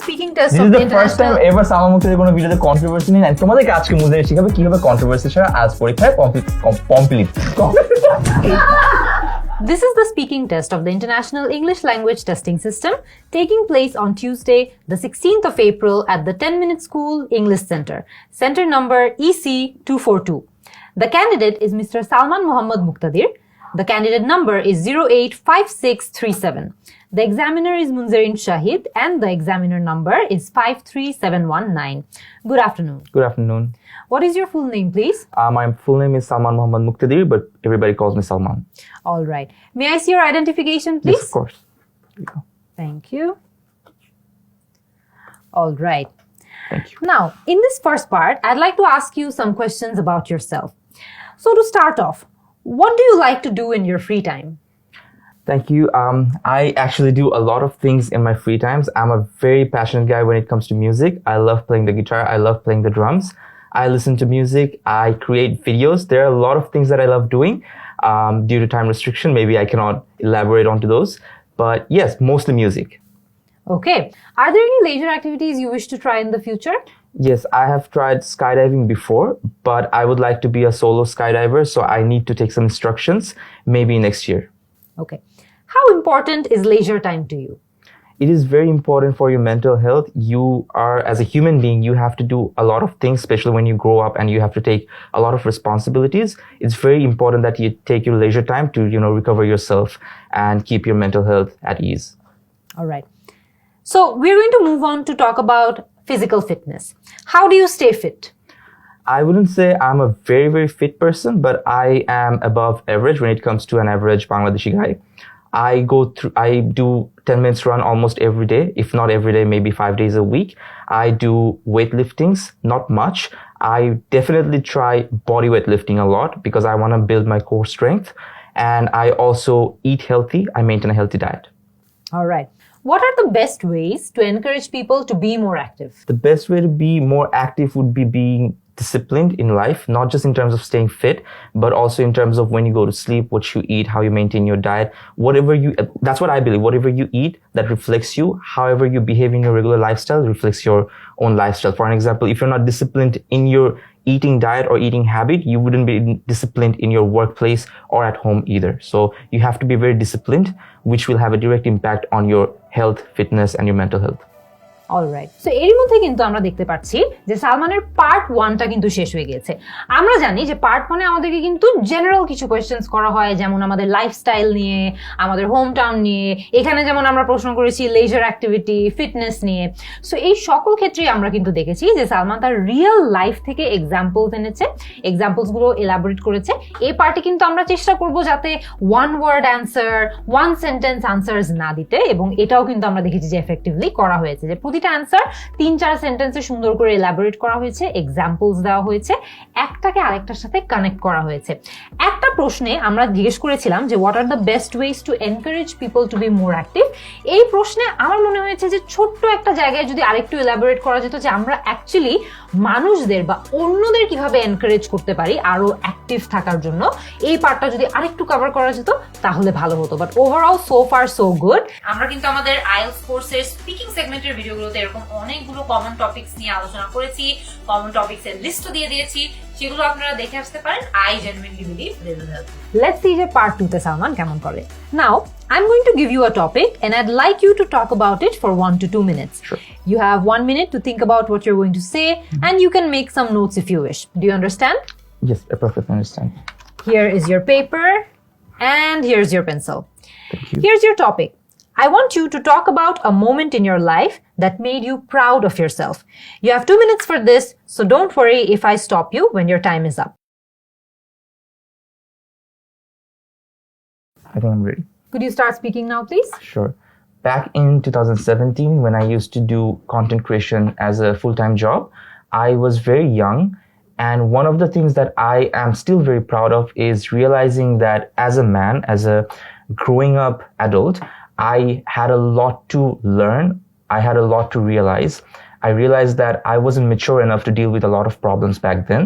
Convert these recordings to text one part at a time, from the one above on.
speaking test This of is the the first time international... ever Salman মুক্তাদির কোনো ভিডিওতে controversy নেই and তোমাদেরকে আজকে মুজারিন শিখাবে কিভাবে কন্ট্রোভার্সি ছাড়া আজ পরীক্ষায় complete This is the speaking test of the International English Language Testing System taking place on Tuesday, the 16th of April at the 10-Minute School English Center. Center number EC242. The candidate is Mr. Salman Muhammad Muqtadir. The candidate number is 085637. The examiner is Munzereen Shahid and the examiner number is 53719. Good afternoon. Good afternoon. What is your full name, please? My full name is Salman Muhammad Muqtadir, but everybody calls me Salman. All right. May I see your identification, please? Yes, of course. Here you go. Thank you. All right. Thank you. Now, in this first part, I'd like to ask you some questions about yourself. So to start off, what do you like to do in your free time? Thank you. I actually do a lot of things in my free times. I'm a very passionate guy when it comes to music. I love playing the guitar. I love playing the drums. I listen to music. I create videos. There are a lot of things that I love doing. Due to time restriction, maybe I cannot elaborate onto those. But yes, mostly music. Okay. Are there any leisure activities you wish to try in the future? Yes, I have tried skydiving before, but I would like to be a solo skydiver, so I need to take some instructions, maybe next year. Okay. How important is leisure time to you? It is very important for your mental health. You are, as a human being, you have to do a lot of things, especially when you grow up and you have to take a lot of responsibilities. It's very important that you take your leisure time to, recover yourself and keep your mental health at ease. All right. So we're going to move on to talk about physical fitness. How do you stay fit? I wouldn't say I'm a very, very fit person, but I am above average when it comes to an average Bangladeshi guy. I do 10 minutes run almost every day, if not every day, maybe 5 days a week. I do weightliftings, not much. I definitely try body weight lifting a lot because I want to build my core strength. And I also eat healthy. I maintain a healthy diet. All right. What are the best ways to encourage people to be more active? The best way to be more active would be being disciplined in life, not just in terms of staying fit, but also in terms of when you go to sleep, what you eat, how you maintain your diet, that's what I believe, whatever you eat, that reflects you. However you behave in your regular lifestyle reflects your own lifestyle. For an example, if you're not disciplined in your eating diet or eating habit, you wouldn't be disciplined in your workplace or at home either. So you have to be very disciplined, which will have a direct impact on your health, fitness, and your mental health. Alright so এরই মধ্যে কিন্তু আমরা দেখতে পাচ্ছি যে সালমানের part 1টা কিন্তু শেষ হয়ে গেছে। আমরা জানি যে পার্ট 1-এ আমাদেরকে কিন্তু জেনারেল কিছু কোয়েশ্চেন্স করা হয়, যেমন আমাদের লাইফস্টাইল নিয়ে, আমাদের হোম টাউন নিয়ে, এখানে যেমন আমরা প্রশ্ন করেছি লেজার অ্যাক্টিভিটি, ফিটনেস নিয়ে। সো এই সকল ক্ষেত্রেই আমরা কিন্তু দেখেছি যে সালমান তার রিয়েল লাইফ থেকে এক্সাম্পলস এনেছে, এক্সাম্পলসগুলো এলাবোরেট করেছে। এই পার্টে কিন্তু আমরা চেষ্টা করব যাতে one word answer, one sentence answers না দিতে, এবং এটাও কিন্তু আমরা দেখেছি যে এফেক্টিভলি করা হয়েছে, যে প্রতিটা অ্যান্সার 3-4 সেন্টেন্সে সুন্দর করে এলাবোরেট করা হয়েছে, এক্সাম্পলস দেওয়া হয়েছে, একটাকে আরেকটার সাথে কানেক্ট করা হয়েছে। একটা প্রশ্নে আমরা জিজ্ঞেস করেছিলাম যে what are the best ways to encourage people to be more active. এই প্রশ্নে আমার মনে হয়েছে যে ছোট্ট একটা জায়গায় যদি আরেকটু এলাবোরেট করা যেত যে আমরা অ্যাকচুয়ালি মানুষদের বা অন্যদের কিভাবে এনকারেজ করতে পারি আরো অ্যাক্টিভ থাকার জন্য, এই পার্টটা যদি আরেকটু কভার করা যেত তাহলে ভালো হতো। But overall so far so good. আমরা কিন্তু আমাদের আইএলটিএস কোর্সের স্পিকিং সেগমেন্টের ভিডিওগুলোতে এরকম অনেকগুলো কমন টপিকস নিয়ে আলোচনা করেছি, কমন টপিকস এর লিস্টও দিয়ে দিয়েছি, সেগুলো আপনারা দেখে আসতে পারেন। I genuinely believe they will help. Let's see যে পার্ট 2 তে সালমান কেমন করে। নাও I'm going to give you a topic and I'd like you to talk about it for 1 to 2 minutes. Sure. You have 1 minute to think about what you're going to say, and you can make some notes if you wish. Do you understand? Yes, I perfectly understand. Here is your paper and here's your pencil. Thank you. Here's your topic. I want you to talk about a moment in your life that made you proud of yourself. You have 2 minutes for this, so don't worry if I stop you when your time is up. I think I'm ready. Could you start speaking now, please? Sure. Back in 2017, when I used to do content creation as a full-time job, I was very young. And one of the things that I am still very proud of is realizing that as a man, as a growing up adult, I had a lot to learn. I had a lot to realize. I realized that I wasn't mature enough to deal with a lot of problems back then.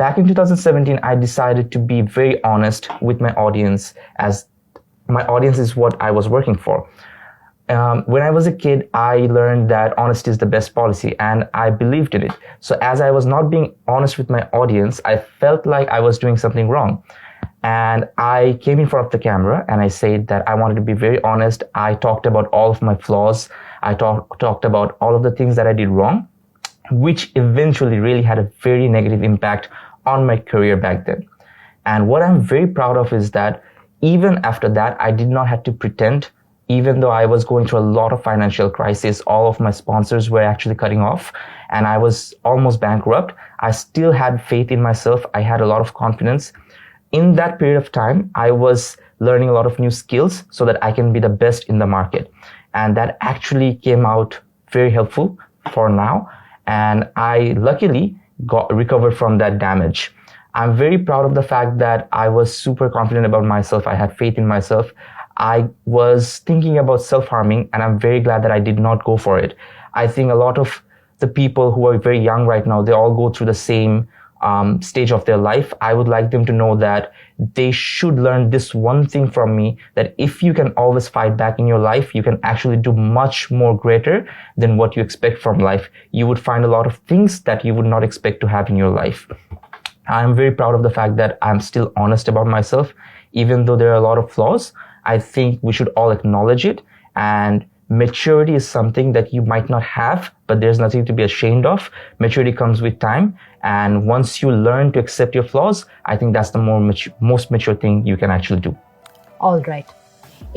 Back in 2017, I decided to be very honest with my audience, as my audience is what I was working for. When I was a kid, I learned that honesty is the best policy, and I believed in it. So as I was not being honest with my audience, I felt like I was doing something wrong. And I came in front of the camera and I said that I wanted to be very honest. I talked about all of my flaws. I talked about all of the things that I did wrong, which eventually really had a very negative impact on my career back then. And what I'm very proud of is that even after that, I did not have to pretend. Even though I was going through a lot of financial crisis, all of my sponsors were actually cutting off and I was almost bankrupt, I still had faith in myself. I had a lot of confidence. In that period of time, I was learning a lot of new skills so that I can be the best in the market. And that actually came out very helpful for now. And I luckily got recovered from that damage. I'm very proud of the fact that I was super confident about myself. I had faith in myself. I was thinking about self-harming, and I'm very glad that I did not go for it. I think a lot of the people who are very young right now, they all go through the same stage of their life. I would like them to know that they should learn this one thing from me, that if you can always fight back in your life, you can actually do much more greater than what you expect from life. You would find a lot of things that you would not expect to have in your life. I'm very proud of the fact that I'm still honest about myself, even though there are a lot of flaws. I think we should all acknowledge it, and maturity is something that you might not have, but there's nothing to be ashamed of. Maturity comes with time, and once you learn to accept your flaws, I think that's the most mature thing you can actually do. All right.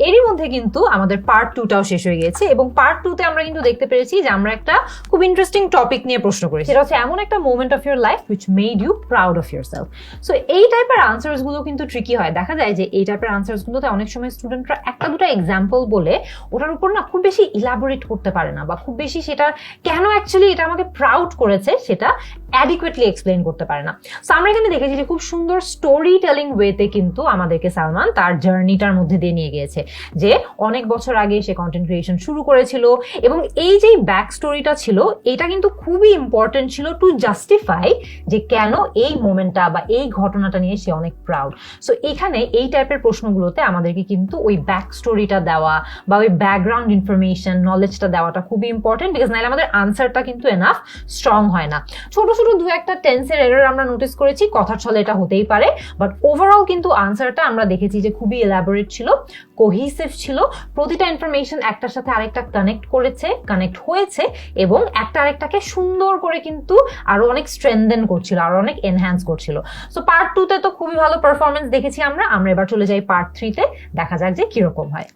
এরই মধ্যে কিন্তু আমাদের part 2টাও শেষ হয়ে গেছে এবং part 2তে আমরা কিন্তু দেখতে পেরেছি যে আমরা একটা খুব ইন্টারেস্টিং টপিক নিয়ে প্রশ্ন করেছি। সেটা হচ্ছে এমন একটা moment of your life which made you proud of yourself. So এই টাইপের আনসার্স গুলো কিন্তু ট্রিকি হয়। দেখা যায় যে এই টাইপের আনসার্স গুলোতে অনেক সময় স্টুডেন্টরা একটা দুটো এক্সাম্পল বলে ওটার উপর না খুব বেশি ইলাবোরেট করতে পারে না, বা খুব বেশি সেটা কেন অ্যাকচুয়ালি এটা আমাকে প্রাউড করেছে সেটা অ্যাডিকুয়েটলি এক্সপ্লেইন করতে পারে না। সো আমরা এখানে দেখেছি যে খুব সুন্দর স্টোরি টেলিং ওয়েতে কিন্তু আমাদেরকে সালমান তার জার্নিটার মধ্যে দিয়ে নিয়ে গিয়েছে, যে অনেক বছর আগে সে কন্টেন্ট ক্রিয়েশন শুরু করেছিল এবং এই যে ব্যাক স্টোরিটা ছিল এটা কিন্তু খুবই ইম্পর্টেন্ট ছিল টু জাস্টিফাই যে কেন এই মোমেন্টটা বা এই ঘটনাটা নিয়ে সে অনেক প্রাউড। সো এখানে এই টাইপের প্রশ্নগুলোতে আমাদেরকে কিন্তু ওই ব্যাক স্টোরিটা দেওয়া বা ওই ব্যাকগ্রাউন্ড ইনফরমেশন নলেজটা দেওয়াটা খুবই ইম্পর্টেন্ট, বিকজ নাহলে আমাদের আনসারটা কিন্তু এনাফ স্ট্রং হয় না। ছোট ছোট দু একটা টেন্সের এরর আমরা নোটিস করেছি, কথার ছলে এটা হতেই পারে, বাট ওভারঅল কিন্তু আনসারটা আমরা দেখেছি যে খুবই এলাবোরেট ছিল, কোহিসিভ ছিল, প্রতিটা ইনফরমেশন একটার সাথে আরেকটা কানেক্ট হয়েছে এবং একটা আরেকটাকে সুন্দর করে কিন্তু আরো অনেক স্ট্রেনদেন করছিল, আরো অনেক এনহ্যান্স করছিল। সো পার্ট 2তে তো খুবই ভালো পারফরমেন্স দেখেছি আমরা এবার চলে যাই পার্ট 3তে, দেখা যাক যে কিরকম হয়।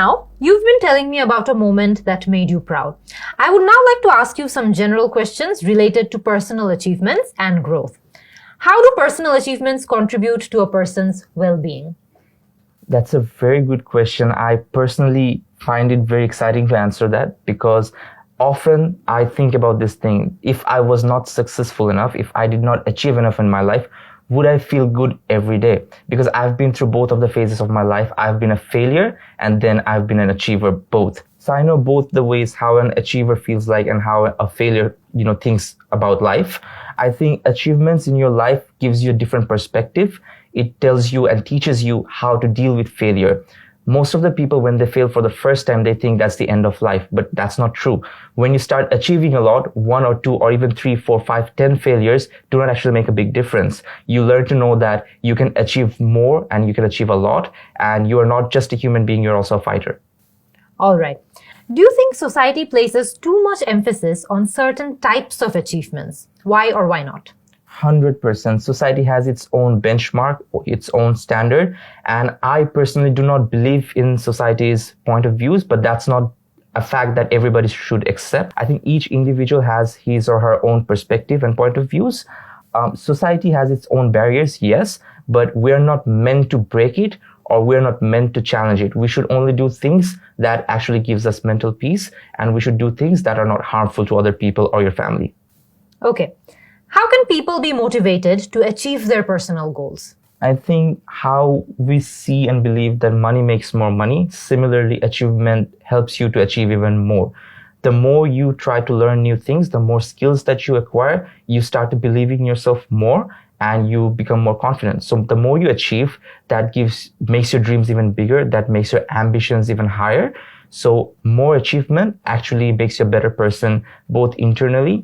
Now, you've been telling me about a moment that made you proud. I would now like to ask you some general questions related to personal achievements and growth. How do personal achievements contribute to a person's well-being? That's a very good question. I personally find it very exciting to answer that, because often I think about this thing. If I was not successful enough, if I did not achieve enough in my life, would I feel good every day? Because I've been through both of the phases of my life. I've been a failure and then I've been an achiever, both. So I know both the ways how an achiever feels like and how a failure, thinks about life. I think achievements in your life gives you a different perspective. It tells you and teaches you how to deal with failure. Most of the people, when they fail for the first time, they think that's the end of life, but that's not true. When you start achieving a lot, 1 or 2 or even 3, 4, 5, 10 failures do not actually make a big difference. You learn to know that you can achieve more and you can achieve a lot, and you are not just a human being, you're also a fighter. All right. Do you think society places too much emphasis on certain types of achievements? Why or why not? 100%. Society has its own benchmark, its own standard, and I personally do not believe in society's point of views, but that's not a fact that everybody should accept. I think each individual has his or her own perspective and point of views. Society has its own barriers, yes, but we're not meant to break it, or we're not meant to challenge it. We should only do things that actually gives us mental peace, and we should do things that are not harmful to other people or your family. Okay. How can people be motivated to achieve their personal goals? I think how we see and believe that money makes more money, similarly, achievement helps you to achieve even more. The more you try to learn new things, the more skills that you acquire, you start to believe in yourself more and you become more confident. So the more you achieve, that makes your dreams even bigger, that makes your ambitions even higher. So more achievement actually makes you a better person, both internally,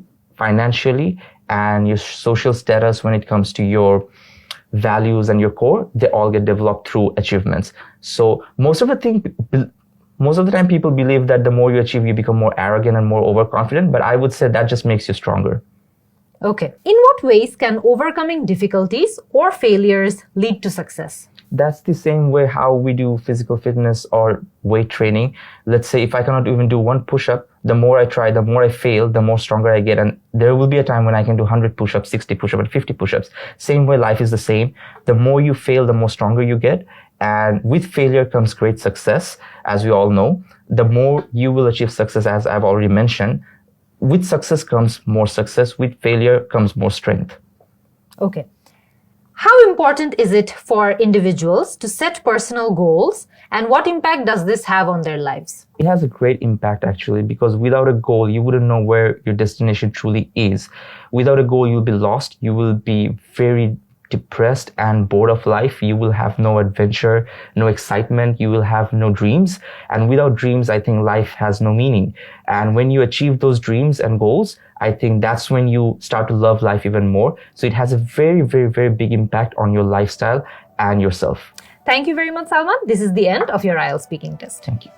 financially, and your social status when it comes to your values and your core. They all get developed through achievements. So most of the time people believe that the more you achieve, you become more arrogant and more overconfident, but I would say that just makes you stronger. Okay. In what ways can overcoming difficulties or failures lead to success? That's the same way how we do physical fitness or weight training. Let's say if I cannot even do one push-up, the more I try, the more I fail, the more stronger I get. And there will be a time when I can do 100 push-ups, 60 push-ups, and 50 push-ups. Same way life is the same. The more you fail, the more stronger you get. And with failure comes great success, as we all know. The more you will achieve success, as I've already mentioned. With success comes more success. With failure comes more strength. Okay. How important is it for individuals to set personal goals, and what impact does this have on their lives? It has a great impact actually, because without a goal, you wouldn't know where your destination truly is. Without a goal, you'll be lost. You will be very depressed and bored of life. You will have no adventure, no excitement. You will have no dreams. And without dreams, I think life has no meaning. And when you achieve those dreams and goals, I think that's when you start to love life even more. So it has a very, very, very big impact on your lifestyle and yourself. Thank you very much, Salman. This is the end of your IELTS speaking test. Thank you.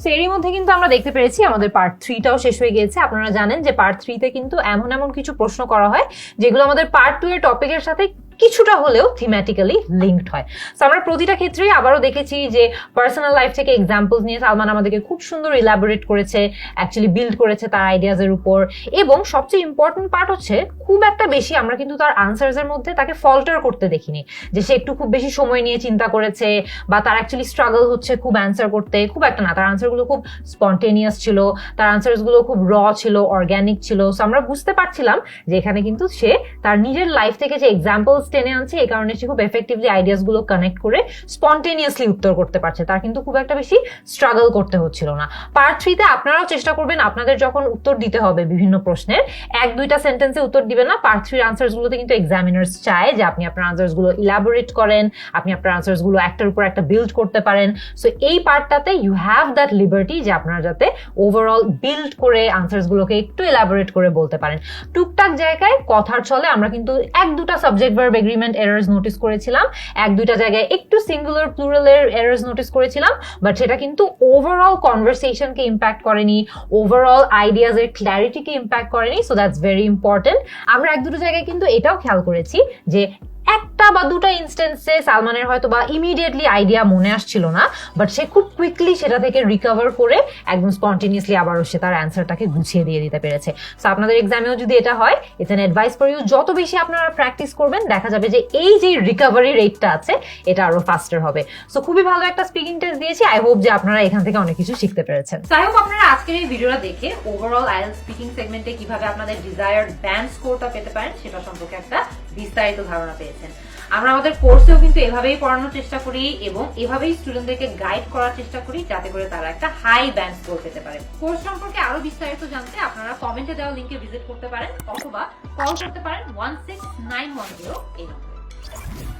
So এরই মধ্যে কিন্তু আমরা দেখতে পেরেছি আমাদের part 3টাও শেষ হয়ে গিয়েছে। আপনারা জানেন যে পার্ট 3তে কিন্তু এমন কিছু প্রশ্ন করা হয় যেগুলো আমাদের পার্ট 2 এর টপিকের সাথে কিছুটা হলেও থিমেটিক্যালি লিঙ্কড হয়। সো আমরা প্রতিটা ক্ষেত্রেই আবারও দেখেছি যে পার্সোনাল লাইফ থেকে এক্সাম্পলস নিয়ে সালমান আমাদেরকে খুব সুন্দর ইলাবোরেট করেছে, অ্যাকচুয়ালি বিল্ড করেছে তার আইডিয়াজের উপর। এবং সবচেয়ে ইম্পর্টেন্ট পার্ট হচ্ছে খুব একটা বেশি আমরা কিন্তু তার আনসার্সের মধ্যে তাকে ফল্টার করতে দেখিনি, যে সে একটু খুব বেশি সময় নিয়ে চিন্তা করেছে বা তার অ্যাকচুয়ালি স্ট্রাগল হচ্ছে খুব অ্যান্সার করতে, খুব একটা না। তার আনসারগুলো খুব স্পন্টেনিয়াস ছিল, তার আনসারসগুলো খুব র ছিল, অর্গ্যানিক ছিল। সো আমরা বুঝতে পারছিলাম যে এখানে কিন্তু সে তার নিজের লাইফ থেকে যে এক্সাম্পলস টেনে আনছে, এই কারণে সে খুব এফেক্টিভলি আইডিয়াস গুলো কানেক্ট করে স্পন্টেনিয়াসলি উত্তর করতে পারছে। তার কিন্তু খুব একটা বেশি স্ট্রাগল করতে হচ্ছিল না। পার্ট 3তে আপনারাও চেষ্টা করবেন আপনাদের যখন উত্তর দিতে হবে বিভিন্ন প্রশ্নের, 1-2টা সেন্টেন্সে উত্তর দিবেন না। পার্ট 3 আনসার্স গুলোতে কিন্তু এক্সামিনার্স চায় যে আপনি আপনার আনসার্স গুলো ইলাবোরেট করেন, আপনি আপনার আনসার্স গুলো একটার উপর একটা বিল্ড করতে পারেন। সো এই পার্টটাতে ইউ হ্যাভ দ্যাট লিবার্টি যে আপনারা যাতে ওভারঅল বিল্ড করে আনসার্স গুলোকে একটু ইলাবোরেট করে বলতে পারেন। টুকটাক জায়গায় কথার ছলে আমরা কিন্তু 1-2টা subject verb agreement errors notice করেছিলাম, 1-2টা জায়গায় একটু সিঙ্গুলার প্লুরালের এরর্স নোটিস করেছিলাম, বাট সেটা কিন্তু ওভারঅল কনভারসেশনকে ইম্প্যাক্ট করেনি, ওভারঅল আইডিয়াজের ক্ল্যারিটিকে ইম্প্যাক্ট করেনি। So that's very important. আমরা 1-2টা জায়গায় কিন্তু এটাও খেয়াল করেছি যে একটা বা দুটা ইনস্টেন্সে সালমানের হয়তো বা ইমিডিয়েটলি আইডিয়া মনে আসছিল না, বাট সে খুব কুইকলি সেটা থেকে রিকভার করে একদম স্পন্টেনিয়াসলি আবারও সে তার অ্যান্সারটাকে গুছিয়ে দিয়ে দিতে পেরেছে। সো আপনাদের এক্সামেও যদি এটা হয়, it's an advice for you, যত বেশি আপনারা প্র্যাকটিস করবেন দেখা যাবে যে এই যে রিকভারি রেটটা আছে এটা আরো ফাস্টার হবে। সো খুবই ভালো একটা স্পিকিং টেস্ট দিয়েছি। আই হোপ যে আপনারা এখান থেকে অনেক কিছু শিখতে পেরেছেন। সো আই হোপ আপনারা আজকের এই ভিডিওটা দেখে ওভারঅল আইএলটিএস স্পিকিং সেগমেন্টে কিভাবে আপনাদের ডিজায়ার্ড ব্যান্ড স্কোরটা পেতে পারেন সেটা সম্পর্কে একটা বিস্তারিত ধারণা পেয়েছেন। আমরা আমাদের কোর্সেও কিন্তু এভাবেই পড়ানোর চেষ্টা করি এবং এভাবেই স্টুডেন্টদেরকে গাইড করার চেষ্টা করি যাতে করে তারা একটা হাই ব্যান্ড স্কোর পেতে পারে। কোর্স সম্পর্কে আরো বিস্তারিত জানতে আপনারা কমেন্টে দেওয়া লিংকে ভিজিট করতে পারেন অথবা কল করতে পারেন 16910 এই নম্বরে।